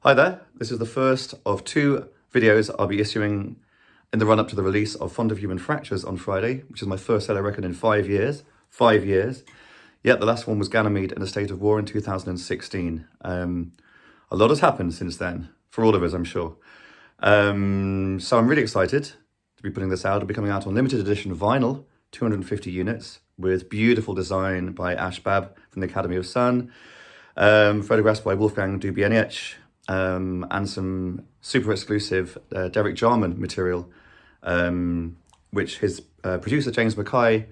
Hi there, this is the first of two videos I'll be issuing in the run-up to the release of Fond of Human Fractures on Friday, which is my first solo record in 5 years. 5 years. Yet the last one was Ganymede in a state of war in 2016. A lot has happened since then, for all of us, I'm sure. So I'm really excited to be putting this out. It'll be coming out on limited edition vinyl, 250 units, with beautiful design by Ash Bab from the Academy of Sun, photographs by Wolfgang Dubieniec, and some super exclusive Derek Jarman material, which his producer James Mackay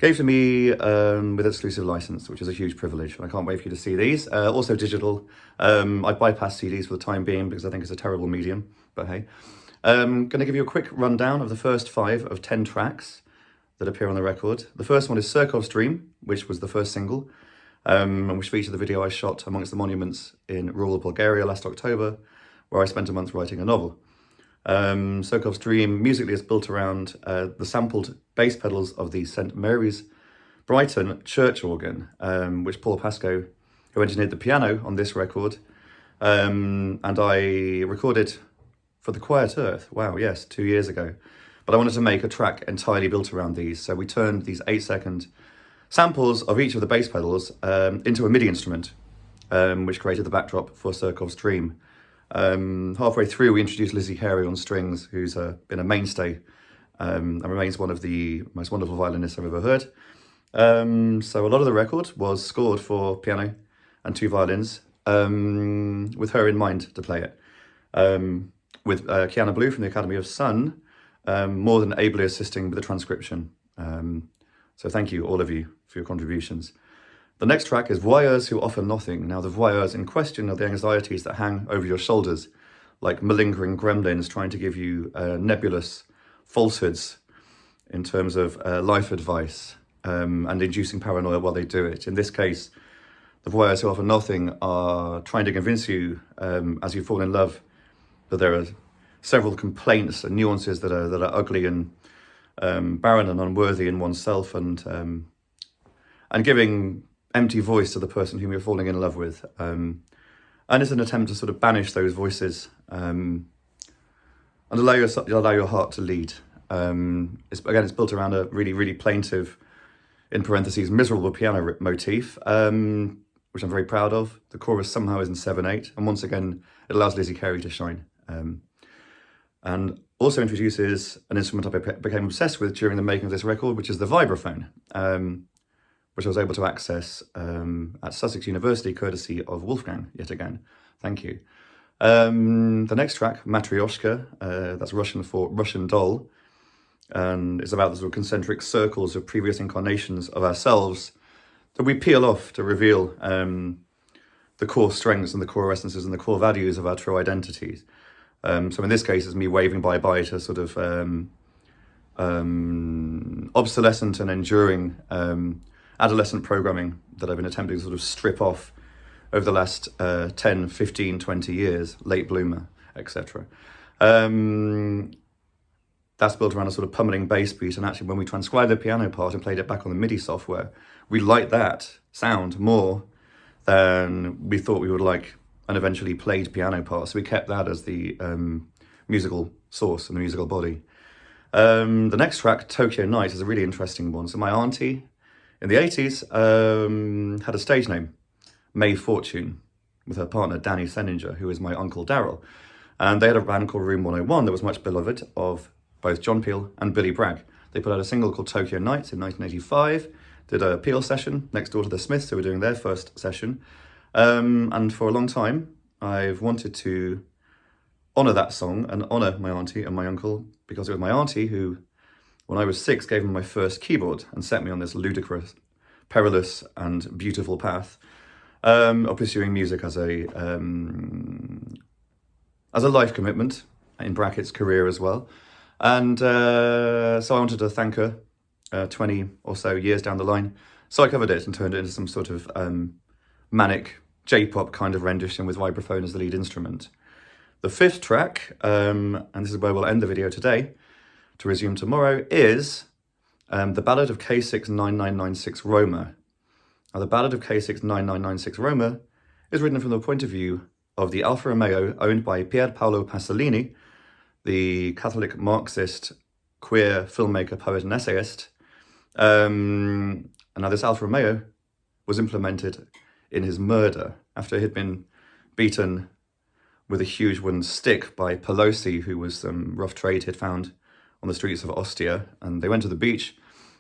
gave to me with exclusive license, which is a huge privilege, and I can't wait for you to see these. Also digital. I bypass CDs for the time being because I think it's a terrible medium, but hey. I'm going to give you a quick rundown of the first 5 of 10 tracks that appear on the record. The first one is Surkov's Dream, which was the first single, and which featured the video I shot amongst the monuments in rural Bulgaria last October, where I spent a month writing a novel. Surkov's Dream musically is built around the sampled bass pedals of the St Mary's Brighton church organ, which Paul Pascoe, who engineered the piano on this record, and I recorded for The Quiet Earth, wow, yes, 2 years ago. But I wanted to make a track entirely built around these, so we turned these 8-second samples of each of the bass pedals into a MIDI instrument, which created the backdrop for Surkov's Dream. Halfway through, we introduced Lizzie Carey on strings, who's been a mainstay and remains one of the most wonderful violinists I've ever heard. So a lot of the record was scored for piano and 2 violins, with her in mind to play it. With Kiana Blue from the Academy of Sun, more than ably assisting with the transcription. So thank you, all of you, for your contributions. The next track is Voyeurs Who Offer Nothing. Now, the voyeurs in question are the anxieties that hang over your shoulders, like malingering gremlins trying to give you nebulous falsehoods in terms of life advice and inducing paranoia while they do it. In this case, the voyeurs who offer nothing are trying to convince you, as you fall in love, that there are several complaints and nuances that are ugly and barren and unworthy in oneself, and giving empty voice to the person whom you're falling in love with. And it's an attempt to sort of banish those voices and allow your heart to lead. It's built around a really, really plaintive, in parentheses, miserable piano motif, which I'm very proud of. The chorus somehow is in 7/8, and once again, it allows Lizzie Carey to shine. And also introduces an instrument I became obsessed with during the making of this record, which is the vibraphone, which I was able to access at Sussex University, courtesy of Wolfgang, yet again. Thank you. The next track, Matryoshka, that's Russian for Russian doll, and it's about the sort of concentric circles of previous incarnations of ourselves that we peel off to reveal the core strengths and the core essences and the core values of our true identities. So in this case, it's me waving bye-bye to sort of obsolescent and enduring adolescent programming that I've been attempting to sort of strip off over the last 10, 15, 20 years, late bloomer, etc. That's built around a sort of pummeling bass beat, and actually when we transcribed the piano part and played it back on the MIDI software, we liked that sound more than we thought we would like an eventually played piano part, so we kept that as the musical source and the musical body. The next track, Tokyo Night, is a really interesting one. So my auntie in the 80s had a stage name, May Fortune, with her partner Danny Senninger, who is my uncle Daryl. And they had a band called Room 101 that was much beloved of both John Peel and Billy Bragg. They put out a single called Tokyo Nights in 1985, did a Peel session next door to the Smiths, who were doing their first session. And for a long time, I've wanted to honour that song and honour my auntie and my uncle, because it was my auntie who, when I was 6, gave me my first keyboard and set me on this ludicrous, perilous and beautiful path of pursuing music as a life commitment, in brackets, career as well. And so I wanted to thank her 20 or so years down the line. So I covered it and turned it into some sort of manic J-pop kind of rendition with vibraphone as the lead instrument. The 5th track, and this is where we'll end the video today, to resume tomorrow, is the Ballad of K69996 Roma. Now, the Ballad of K69996 Roma is written from the point of view of the Alfa Romeo owned by Pier Paolo Pasolini, the Catholic Marxist, queer filmmaker, poet and essayist. And now this Alfa Romeo was implemented in his murder after he'd been beaten with a huge wooden stick by Pelosi, who was some rough trade he'd found on the streets of Ostia. And they went to the beach.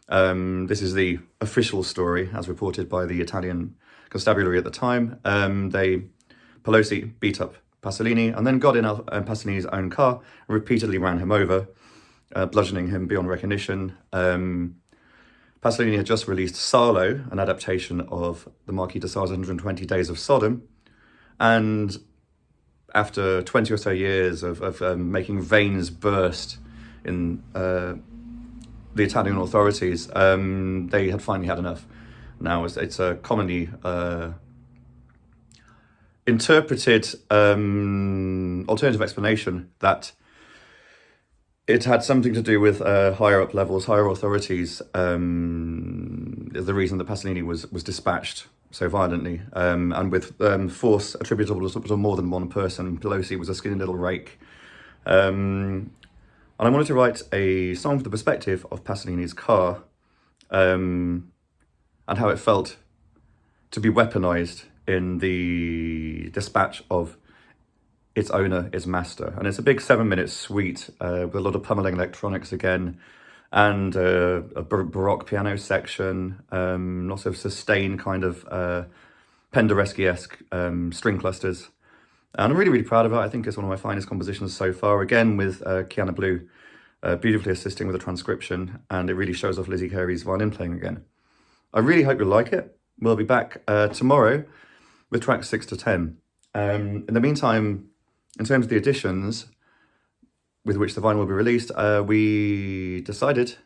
This is the official story, as reported by the Italian constabulary at the time. Pelosi beat up Pasolini and then got in Pasolini's own car and repeatedly ran him over, bludgeoning him beyond recognition. Pasolini had just released Salo, an adaptation of the Marquis de Sade's 120 Days of Sodom, and after 20 or so years of making veins burst in the Italian authorities, they had finally had enough. Now it's a commonly interpreted alternative explanation that it had something to do with higher up levels, higher authorities, the reason that Pasolini was dispatched so violently, and with force attributable to more than one person. Pelosi was a skinny little rake. And I wanted to write a song from the perspective of Pasolini's car, and how it felt to be weaponized in the dispatch of its owner, its master. And it's a big 7-minute suite with a lot of pummeling electronics again, and a Baroque piano section, lots of sustained kind of Penderecki-esque string clusters. And I'm really, really proud of it. I think it's one of my finest compositions so far, again with Kiana Blue beautifully assisting with the transcription, and it really shows off Lizzie Carey's violin playing again. I really hope you'll like it. We'll be back tomorrow with tracks 6 to 10. In the meantime, in terms of the editions with which the vinyl will be released, I decided,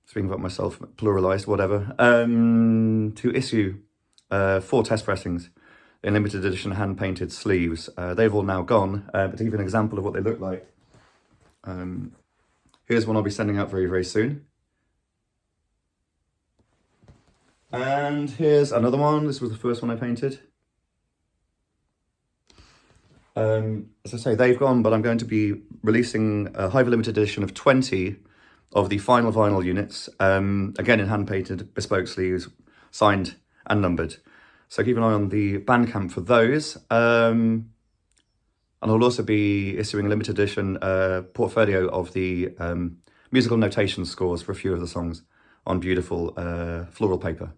speaking about myself, pluralized, whatever, to issue 4 test pressings in limited edition hand-painted sleeves. They've all now gone, but to give you an example of what they look like, here's one I'll be sending out very, very soon. And here's another one. This was the first one I painted. As I say, they've gone, but I'm going to be releasing a highly limited edition of 20 of the final vinyl units, again in hand-painted bespoke sleeves, signed and numbered. So keep an eye on the Bandcamp for those. And I'll also be issuing a limited edition portfolio of the musical notation scores for a few of the songs on beautiful floral paper.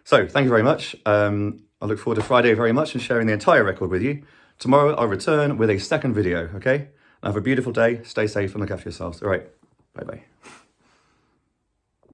So thank you very much. I look forward to Friday very much and sharing the entire record with you. Tomorrow I'll return with a second video, okay? Now have a beautiful day, stay safe and look after yourselves. All right, bye-bye.